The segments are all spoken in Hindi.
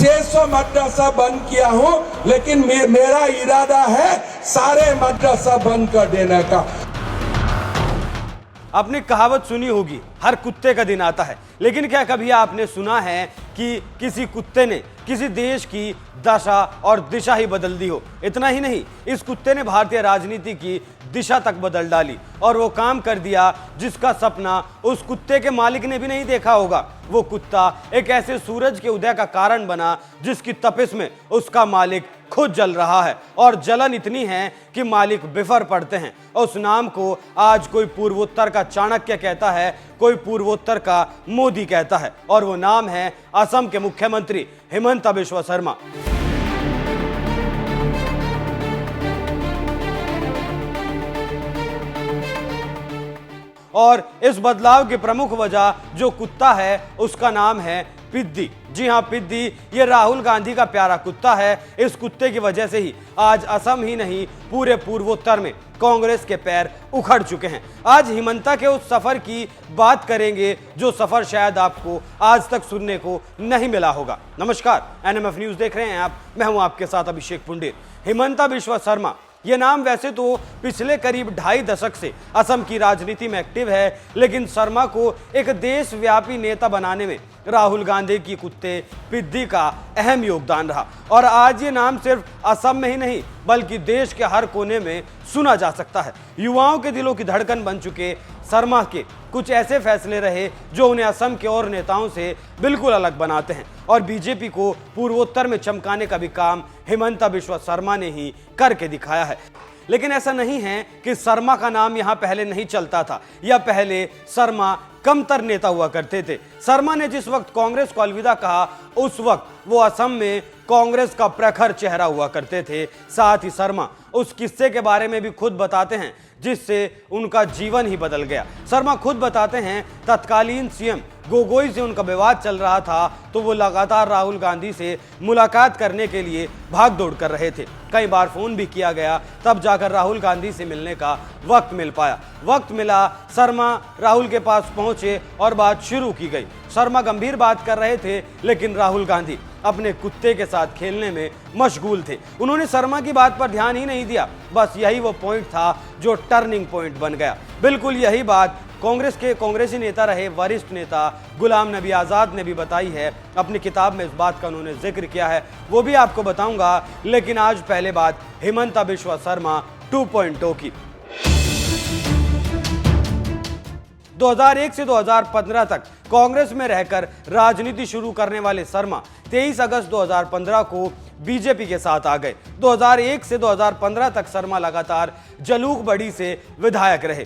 600 मदरसा बंद किया हूं, लेकिन मेरा इरादा है सारे मदरसा बंद कर देने का। आपने कहावत सुनी होगी, हर कुत्ते का दिन आता है, लेकिन क्या कभी आपने सुना है कि किसी कुत्ते ने किसी देश की दशा और दिशा ही बदल दी हो? इतना ही नहीं, इस कुत्ते ने भारतीय राजनीति की दिशा तक बदल डाली और वो काम कर दिया जिसका सपना उस कुत्ते के मालिक ने भी नहीं देखा होगा। वो कुत्ता एक ऐसे सूरज के उदय का कारण बना जिसकी तपिश में उसका मालिक खुद जल रहा है, और जलन इतनी है कि मालिक बिफर पड़ते हैं। उस नाम को आज कोई पूर्वोत्तर का चाणक्य कहता है, कोई पूर्वोत्तर का मोदी कहता है, और वो नाम है असम के मुख्यमंत्री हेमंत बिश्व शर्मा। और इस बदलाव की प्रमुख वजह जो कुत्ता है उसका नाम है पिद्दी। जी हां, पिद्दी ये राहुल गांधी का प्यारा कुत्ता है। इस कुत्ते की वजह से ही आज असम ही नहीं पूरे पूर्वोत्तर में कांग्रेस के पैर उखड़ चुके हैं। आज हिमंता के उस सफर की बात करेंगे जो सफर शायद आपको आज तक सुनने को नहीं मिला होगा। नमस्कार, एनएमएफ न्यूज देख रहे हैं आप, मैं हूं आपके साथ अभिषेक पुंडे। हिमंता बिश्व शर्मा ये नाम वैसे तो पिछले करीब 2.5 दशक से असम की राजनीति में एक्टिव है, लेकिन शर्मा को एक देशव्यापी नेता बनाने में राहुल गांधी की कुत्ते पिद्दी का अहम योगदान रहा। और आज ये नाम सिर्फ असम में ही नहीं बल्कि देश के हर कोने में सुना जा सकता है। युवाओं के दिलों की धड़कन बन चुके शर्मा के कुछ ऐसे फैसले रहे जो उन्हें असम के और नेताओं से बिल्कुल अलग बनाते हैं, और बीजेपी को पूर्वोत्तर में चमकाने का भी काम हेमंता बिश्व शर्मा ने ही करके दिखाया है। लेकिन ऐसा नहीं है कि शर्मा का नाम यहां पहले नहीं चलता था या पहले शर्मा कमतर नेता हुआ करते थे। शर्मा ने जिस वक्त कांग्रेस को अलविदा कहा उस वक्त वो असम में कांग्रेस का प्रखर चेहरा हुआ करते थे। साथ ही शर्मा उस किस्से के बारे में भी खुद बताते हैं जिससे उनका जीवन ही बदल गया। शर्मा खुद बताते हैं तत्कालीन सीएम गोगोई से उनका विवाद चल रहा था तो वो लगातार राहुल गांधी से मुलाकात करने के लिए भाग दौड़ कर रहे थे। कई बार फोन भी किया गया, तब जाकर राहुल गांधी से मिलने का वक्त मिल पाया। वक्त मिला, शर्मा राहुल के पास पहुंचे और बात शुरू की गई। शर्मा गंभीर बात कर रहे थे, लेकिन राहुल गांधी अपने कुत्ते के साथ खेलने में मशगूल थे। उन्होंने शर्मा की बात पर ध्यान ही नहीं दिया। बस यही वो पॉइंट था जो टर्निंग पॉइंट बन गया। बिल्कुल यही बात कांग्रेस के कांग्रेसी नेता रहे वरिष्ठ नेता गुलाम नबी आज़ाद ने भी बताई है। अपनी किताब में इस बात का उन्होंने जिक्र किया है, वो भी आपको बताऊंगा। लेकिन आज पहले बात हेमंता बिश्व शर्मा 2.0 की। 2001 से 2015 तक कांग्रेस में रहकर राजनीति शुरू करने वाले शर्मा 23 अगस्त 2015 को बीजेपी के साथ आ गए। 2001 से 2015 तक शर्मा लगातार जलूकबड़ी से विधायक रहे।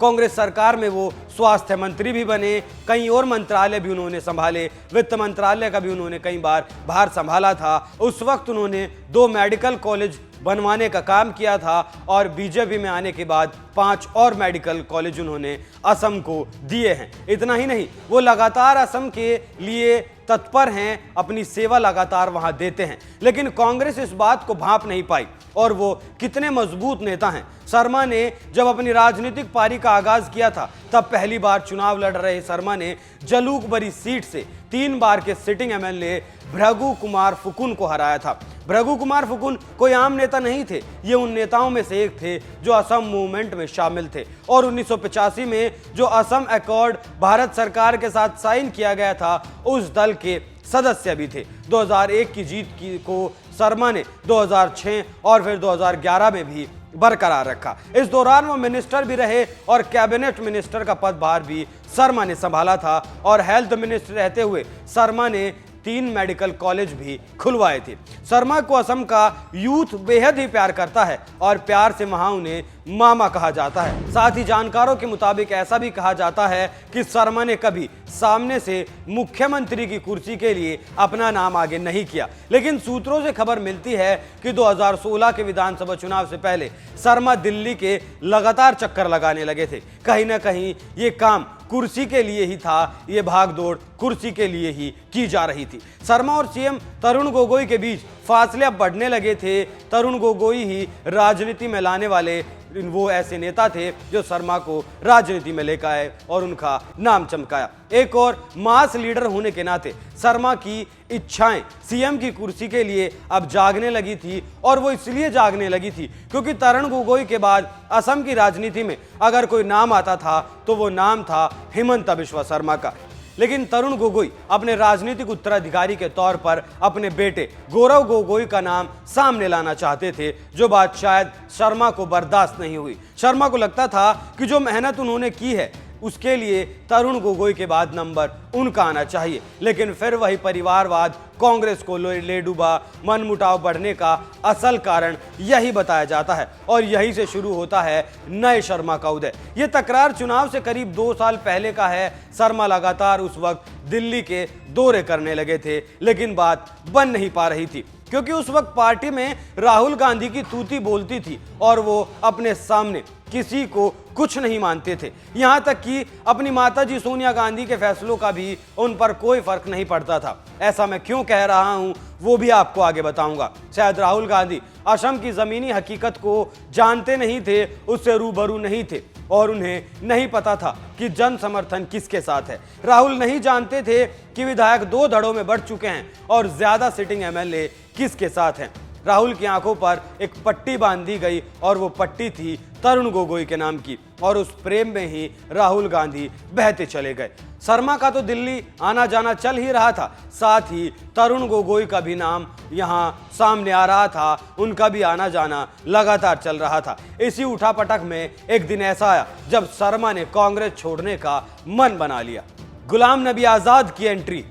कांग्रेस सरकार में वो स्वास्थ्य मंत्री भी बने, कई और मंत्रालय भी उन्होंने संभाले, वित्त मंत्रालय का भी उन्होंने कई बार भार संभाला था। उस वक्त उन्होंने 2 मेडिकल कॉलेज बनवाने का काम किया था और बीजेपी में आने के बाद 5 और मेडिकल कॉलेज उन्होंने असम को दिए हैं। इतना ही नहीं, वो लगातार असम के लिए तत्पर हैं, अपनी सेवा लगातार वहां देते हैं। लेकिन कांग्रेस इस बात को भांप नहीं पाई और वो कितने मजबूत नेता हैं। शर्मा ने जब अपनी राजनीतिक पारी का आगाज किया था तब पहली बार चुनाव लड़ रहे शर्मा ने जलूकबरी सीट से 3 बार के सिटिंग एमएलए भृगु कुमार फुकुन को हराया था। भृगु कुमार फुकुन कोई आम नेता नहीं थे, ये उन नेताओं में से एक थे जो असम मूवमेंट में शामिल थे और 1985 में जो असम अकॉर्ड भारत सरकार के साथ साइन किया गया था उस दल के सदस्य भी थे। 2001 की जीत को शर्मा ने 2006 और फिर 2011 में भी बरकरार रखा। इस दौरान वो मिनिस्टर भी रहे और कैबिनेट मिनिस्टर का पदभार भी शर्मा ने संभाला था और हेल्थ मिनिस्टर रहते हुए शर्मा ने 3 मेडिकल कॉलेज भी खुलवाए थे। शर्मा को असम का यूथ बेहद ही प्यार करता है और प्यार से वहां उन्हें मामा कहा जाता है। साथ ही जानकारों के मुताबिक ऐसा भी कहा जाता है कि शर्मा ने कभी सामने से मुख्यमंत्री की कुर्सी के लिए अपना नाम आगे नहीं किया। लेकिन सूत्रों से खबर मिलती है कि 2016 के विधानसभा चुनाव से पहले शर्मा दिल्ली के लगातार चक्कर लगाने लगे थे। कहीं ना कहीं ये काम कुर्सी के लिए ही था, ये भागदौड़ कुर्सी के लिए ही की जा रही थी। शर्मा और सीएम तरुण गोगोई के बीच फासले अब बढ़ने लगे थे। तरुण गोगोई ही राजनीति में लाने वाले वो ऐसे नेता थे जो शर्मा को राजनीति में लेकर आए और उनका नाम चमकाया। एक और मास लीडर होने के नाते शर्मा की इच्छाएं सीएम की कुर्सी के लिए अब जागने लगी थी, और वो इसलिए जागने लगी थी क्योंकि तरुण गोगोई के बाद असम की राजनीति में अगर कोई नाम आता था तो वो नाम था हिमंता बिस्वा शर्मा का। लेकिन तरुण गोगोई अपने राजनीतिक उत्तराधिकारी के तौर पर अपने बेटे गौरव गोगोई का नाम सामने लाना चाहते थे, जो बात शायद शर्मा को बर्दाश्त नहीं हुई। शर्मा को लगता था कि जो मेहनत उन्होंने की है उसके लिए तरुण गोगोई के बाद नंबर उनका आना चाहिए। लेकिन फिर वही परिवारवाद कांग्रेस को ले डूबा। मनमुटाव बढ़ने का असल कारण यही बताया जाता है, और यही से शुरू होता है नए शर्मा का उदय। ये तकरार चुनाव से करीब 2 साल पहले का है। शर्मा लगातार उस वक्त दिल्ली के दौरे करने लगे थे, लेकिन बात बन नहीं पा रही थी क्योंकि उस वक्त पार्टी में राहुल गांधी की तूती बोलती थी और वो अपने सामने किसी को कुछ नहीं मानते थे। यहां तक कि अपनी माताजी सोनिया गांधी के फैसलों का भी उन पर कोई फर्क नहीं पड़ता था। ऐसा मैं क्यों कह रहा हूं वो भी आपको आगे बताऊंगा। शायद राहुल गांधी असम की जमीनी हकीकत को जानते नहीं थे, उससे रूबरू नहीं थे, और उन्हें नहीं पता था कि जन समर्थन किसके साथ है। राहुल नहीं जानते थे कि विधायक 2 धड़ों में बढ़ चुके हैं और ज्यादा सिटिंग एमएलए किसके साथ हैं। राहुल की आंखों पर एक पट्टी बांधी गई और वो पट्टी थी तरुण गोगोई के नाम की, और उस प्रेम में ही राहुल गांधी बहते चले गए। शर्मा का तो दिल्ली आना जाना चल ही रहा था, साथ ही तरुण गोगोई का भी नाम यहां सामने आ रहा था, उनका भी आना जाना लगातार चल रहा था। इसी उठापटक में एक दिन ऐसा आया जब शर्मा ने कांग्रेस छोड़ने का मन बना लिया। गुलाम नबी आजाद की एंट्री।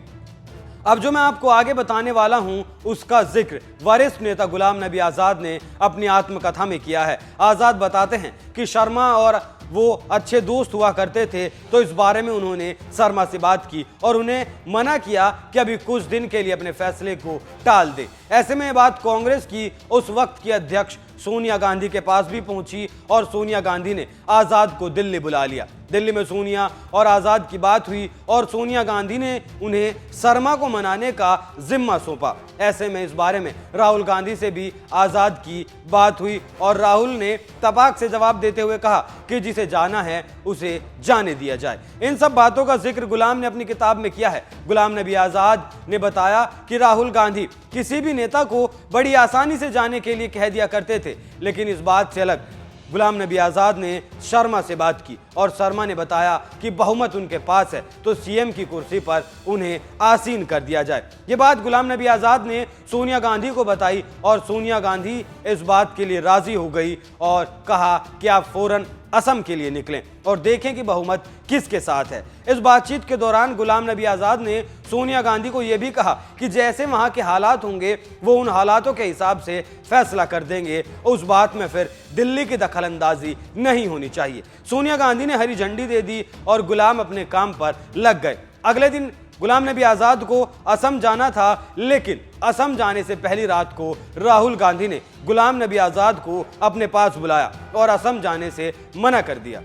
अब जो मैं आपको आगे बताने वाला हूं उसका जिक्र वरिष्ठ नेता गुलाम नबी आजाद ने अपनी आत्मकथा में किया है। आजाद बताते हैं कि शर्मा और वो अच्छे दोस्त हुआ करते थे, तो इस बारे में उन्होंने शर्मा से बात की और उन्हें मना किया कि अभी कुछ दिन के लिए अपने फैसले को टाल दे। ऐसे में ये बात कांग्रेस की उस वक्त की अध्यक्ष सोनिया गांधी के पास भी पहुंची और सोनिया गांधी ने आजाद को दिल्ली बुला लिया। दिल्ली में सोनिया और आजाद की बात हुई और सोनिया गांधी ने उन्हें शर्मा को मनाने का जिम्मा सौंपा। ऐसे में इस बारे में राहुल गांधी से भी आजाद की बात हुई और राहुल ने तपाक से जवाब देते हुए कहा कि जिसे जाना है उसे जाने दिया जाए। इन सब बातों का जिक्र गुलाम ने अपनी किताब में किया है। गुलाम नबी आजाद ने बताया कि राहुल गांधी किसी भी नेता को बड़ी आसानी से जाने के लिए कह दिया करते थे, लेकिन इस बात से अलग गुलाम नबी आजाद ने शर्मा से बात की और शर्मा ने बताया कि बहुमत उनके पास है तो सीएम की कुर्सी पर उन्हें आसीन कर दिया जाए। ये बात गुलाम नबी आजाद ने सोनिया गांधी को बताई और सोनिया गांधी इस बात के लिए राजी हो गई और कहा कि आप फौरन असम के लिए निकलें और देखें कि बहुमत किसके साथ है। इस बातचीत के दौरान गुलाम नबी आजाद ने सोनिया गांधी को यह भी कहा कि जैसे वहां के हालात होंगे वो उन हालातों के हिसाब से फैसला कर देंगे, उस बात में फिर दिल्ली की दखलंदाजी नहीं होनी चाहिए। सोनिया गांधी ने हरी झंडी दे दी और गुलाम अपने काम पर लग गए। अगले दिन गुलाम नबी आजाद को असम जाना था, लेकिन असम जाने से पहली रात को राहुल गांधी ने गुलाम नबी आजाद को अपने पास बुलाया और असम जाने से मना कर दिया,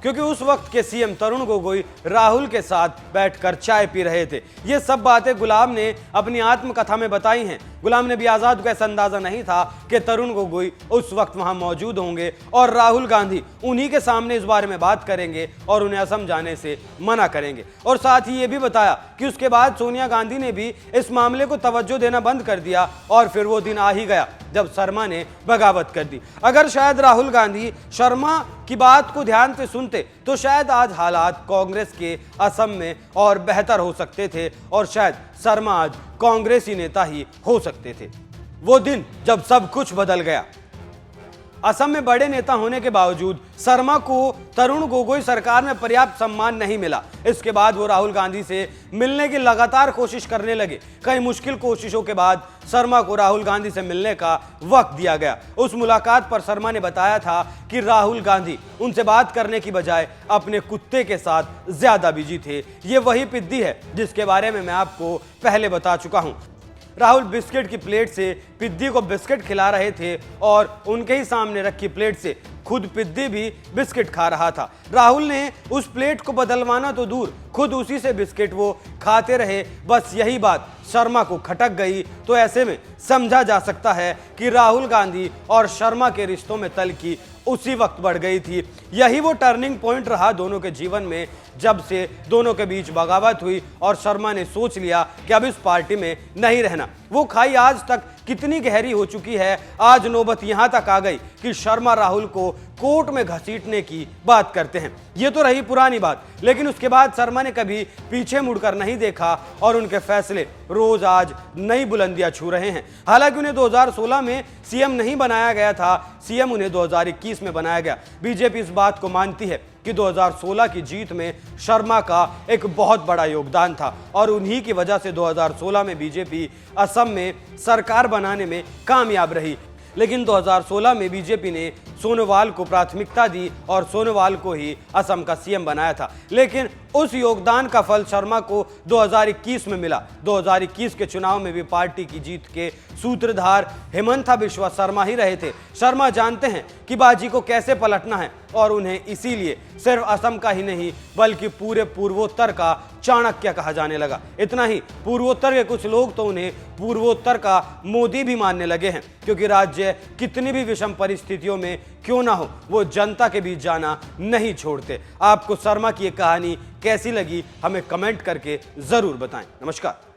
क्योंकि उस वक्त के सीएम तरुण गोगोई राहुल के साथ बैठकर चाय पी रहे थे। ये सब बातें गुलाम ने अपनी आत्मकथा में बताई हैं। गुलाम नबी आजाद को ऐसा अंदाजा नहीं था कि तरुण गोगोई उस वक्त वहां मौजूद होंगे और राहुल गांधी उन्हीं के सामने इस बारे में बात करेंगे और उन्हें असम जाने से मना करेंगे। और साथ ही ये भी बताया कि उसके बाद सोनिया गांधी ने भी इस मामले को तवज्जो देना बंद कर दिया और फिर वो दिन आ ही गया जब शर्मा ने बगावत कर दी। अगर शायद राहुल गांधी शर्मा की बात को ध्यान से सुनते तो शायद आज हालात कांग्रेस के असम में और बेहतर हो सकते थे और शायद शर्मा आज कांग्रेसी नेता ही हो सकते थे। वो दिन जब सब कुछ बदल गया। असम में बड़े नेता होने के बावजूद शर्मा को तरुण गोगोई सरकार में पर्याप्त सम्मान नहीं मिला। इसके बाद वो राहुल गांधी से मिलने की लगातार कोशिश करने लगे। कई मुश्किल कोशिशों के बाद शर्मा को राहुल गांधी से मिलने का वक्त दिया गया। उस मुलाकात पर शर्मा ने बताया था कि राहुल गांधी उनसे बात करने की बजाय अपने कुत्ते के साथ ज्यादा बिजी थे। ये वही पिद्दी है जिसके बारे में मैं आपको पहले बता चुका हूं। राहुल बिस्किट की प्लेट से पिद्दी को बिस्किट खिला रहे थे और उनके ही सामने रखी प्लेट से खुद पिद्दी भी बिस्किट खा रहा था। राहुल ने उस प्लेट को बदलवाना तो दूर, खुद उसी से बिस्किट वो खाते रहे। बस यही बात शर्मा को खटक गई। तो ऐसे में समझा जा सकता है कि राहुल गांधी और शर्मा के रिश्तों में तल की उसी वक्त बढ़ गई थी। यही वो टर्निंग पॉइंट रहा दोनों के जीवन में, जब से दोनों के बीच बगावत हुई और शर्मा ने सोच लिया कि अब इस पार्टी में नहीं रहना। वो खाई आज तक कितनी गहरी हो चुकी है, आज नौबत यहां तक आ गई कि शर्मा राहुल को कोर्ट में घसीटने की बात करते हैं। ये तो रही पुरानी बात, लेकिन उसके बाद शर्मा ने कभी पीछे मुड़कर नहीं देखा और उनके फैसले रोज आज नई बुलंदियां छू रहे हैं। हालांकि उन्हें 2016 में सीएम नहीं बनाया गया था, सीएम उन्हें 2021 में बनाया गया। बीजेपी इस बात को मानती है कि 2016 की जीत में शर्मा का एक बहुत बड़ा योगदान था और उन्हीं की वजह से 2016 में बीजेपी असम में सरकार बनाने में कामयाब रही। लेकिन 2016 में बीजेपी ने सोनोवाल को प्राथमिकता दी और सोनोवाल को ही असम का सीएम बनाया था। लेकिन उस योगदान का फल शर्मा को 2021 में मिला। 2021 के चुनाव में भी पार्टी की जीत के सूत्रधार हिमंता बिश्वा शर्मा ही रहे थे। शर्मा जानते हैं कि बाजी को कैसे पलटना है और उन्हें इसीलिए सिर्फ असम का ही नहीं बल्कि पूरे पूर्वोत्तर का चाणक्य कहा जाने लगा। इतना ही, पूर्वोत्तर के कुछ लोग तो उन्हें पूर्वोत्तर का मोदी भी मानने लगे हैं, क्योंकि राज्य कितनी भी विषम परिस्थितियों में क्यों ना हो, वो जनता के बीच जाना नहीं छोड़ते। आपको शर्मा की ये कहानी कैसी लगी हमें कमेंट करके जरूर बताएं। नमस्कार।